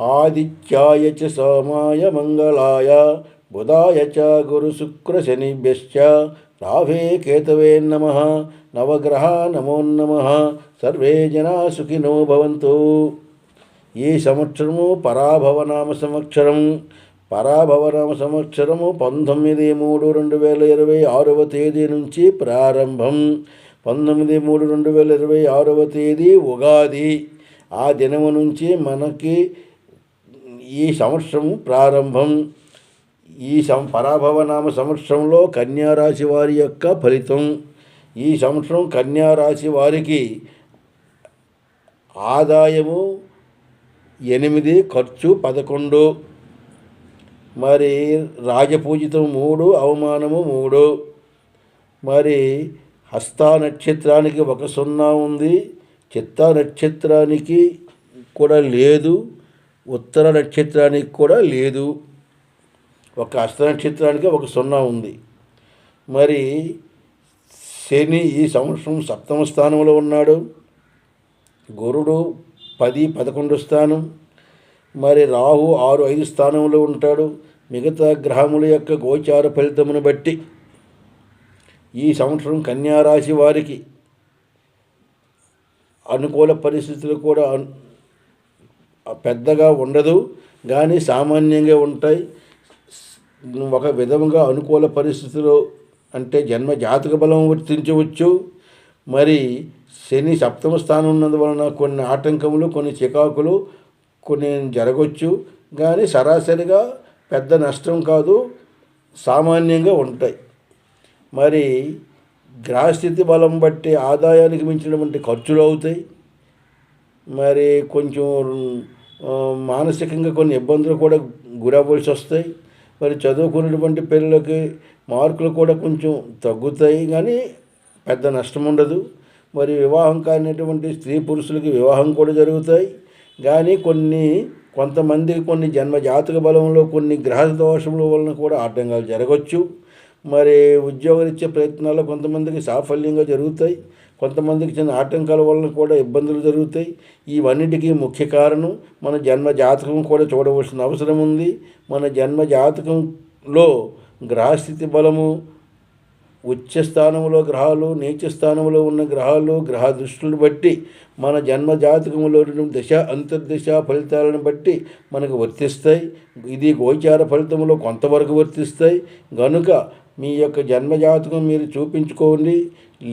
ఆదిత్యాయ చ సోమాయ మంగళాయ బుధాయ చ గురుశుక్రశనిభ్యశ్చ రాహవే కేతవే నమః. నవగ్రహ నమో నమః. సర్వే జనా సుఖినో భవంతు. ఈ సంవత్సరము పరాభవనామ సంవత్సరం. పరాభవనామ సంవత్సరము 19/3/2026 తేదీ నుంచి ప్రారంభం. 19/3/2026 తేదీ ఉగాది. ఆ దినము నుంచి మనకి ఈ సంవత్సరం ప్రారంభం. ఈ పరాభవనామ సంవత్సరంలో కన్యారాశి వారి యొక్క ఫలితం. ఈ సంవత్సరం కన్యారాశి వారికి ఆదాయము 8, ఖర్చు 11. మరి రాజపూజితం 3, అవమానము 3. మరి హస్త నక్షత్రానికి 1 0 ఉంది. చిత్త నక్షత్రానికి కూడా లేదు. ఉత్తర నక్షత్రానికి కూడా లేదు. ఒక హస్త నక్షత్రానికి 1 0 ఉంది. మరి శని ఈ సంవత్సరం 7వ స్థానంలో ఉన్నాడు. గురుడు 10, 11 స్థానం. మరి రాహు 6, 5 స్థానంలో ఉంటాడు. మిగతా గ్రహముల యొక్క గోచార ఫలితమును బట్టి ఈ సంవత్సరం కన్యారాశి వారికి అనుకూల పరిస్థితులు కూడా పెద్దగా ఉండదు, కానీ సామాన్యంగా ఉంటాయి. ఒక విధముగా అనుకూల పరిస్థితులు అంటే జన్మ జాతక బలం వర్తించవచ్చు. మరి శని 7వ స్థానం ఉన్నందువలన కొన్ని ఆటంకములు, కొన్ని చికాకులు కొన్ని జరగవచ్చు, కానీ సరాసరిగా పెద్ద నష్టం కాదు, సామాన్యంగా ఉంటాయి. మరి గ్రహస్థితి బలం బట్టి ఆదాయానికి మించినటువంటి ఖర్చులు అవుతాయి. మరి కొంచెం మానసికంగా కొన్ని ఇబ్బందులు కూడా గురవ్వాల్సి వస్తాయి. మరి చదువుకున్నటువంటి పిల్లలకి మార్కులు కూడా కొంచెం తగ్గుతాయి, కానీ పెద్ద నష్టం ఉండదు. మరి వివాహం కానిటువంటి స్త్రీ పురుషులకి వివాహం కూడా జరుగుతాయి, కానీ కొంతమందికి కొన్ని జన్మ జాతక బలంలో కొన్ని గ్రహ దోషముల వలన కూడా ఆటంకాలు జరగవచ్చు. మరి ఉద్యోగరీత్యా ప్రయత్నాల్లో కొంతమందికి సాఫల్యంగా జరుగుతాయి, కొంతమందికి చిన్న ఆటంకాల వలన కూడా ఇబ్బందులు జరుగుతాయి. ఇవన్నిటికీ ముఖ్య కారణం మన జన్మ జాతకం కూడా చూడవలసిన అవసరం ఉంది. మన జన్మ జాతకంలో గ్రహస్థితి బలము, ఉచ్చ స్థానంలో గ్రహాలు, నీచ స్థానంలో ఉన్న గ్రహాలు, గ్రహ దృష్టిని బట్టి మన జన్మ జాతకంలో దశ అంతర్దశ ఫలితాలను బట్టి మనకు వర్తిస్తాయి. ఇది గోచార ఫలితంలో కొంతవరకు వర్తిస్తాయి. కనుక మీ యొక్క జన్మ జాతకం మీరు చూపించుకోండి.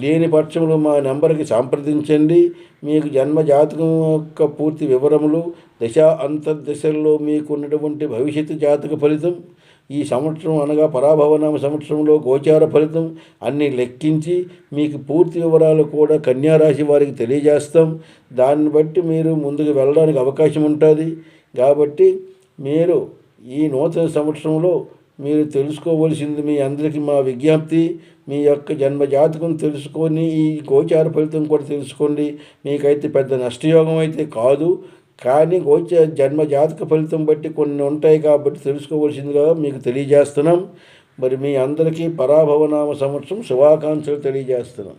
లేని పక్షంలో మా నెంబర్కి సంప్రదించండి. మీకు జన్మ జాతకం యొక్క పూర్తి వివరములు, దశ అంతర్దశల్లో మీకు ఉన్నటువంటి భవిష్యత్తు జాతక ఫలితం, ఈ సంవత్సరం అనగా పరాభవనామ సంవత్సరంలో గోచార ఫలితం అన్నీ లెక్కించి మీకు పూర్తి వివరాలు కూడా కన్యారాశి వారికి తెలియజేస్తాం. దాన్ని బట్టి మీరు ముందుకు వెళ్ళడానికి అవకాశం ఉంటుంది. కాబట్టి మీరు ఈ నూతన సంవత్సరంలో మీరు తెలుసుకోవలసింది, మీ అందరికీ మా విజ్ఞప్తి, మీ యొక్క జన్మ జాతకం తెలుసుకొని ఈ గోచార ఫలితం కూడా తెలుసుకోండి. మీకైతే పెద్ద నష్టయోగం అయితే కాదు, కానీ జన్మ జాతక ఫలితం బట్టి కొన్ని ఉంటాయి కాబట్టి తెలుసుకోవాల్సిందిగా మీకు తెలియజేస్తున్నాం. మరి మీ అందరికీ పరాభవనామ సంవత్సరం శుభాకాంక్షలు తెలియజేస్తున్నాం.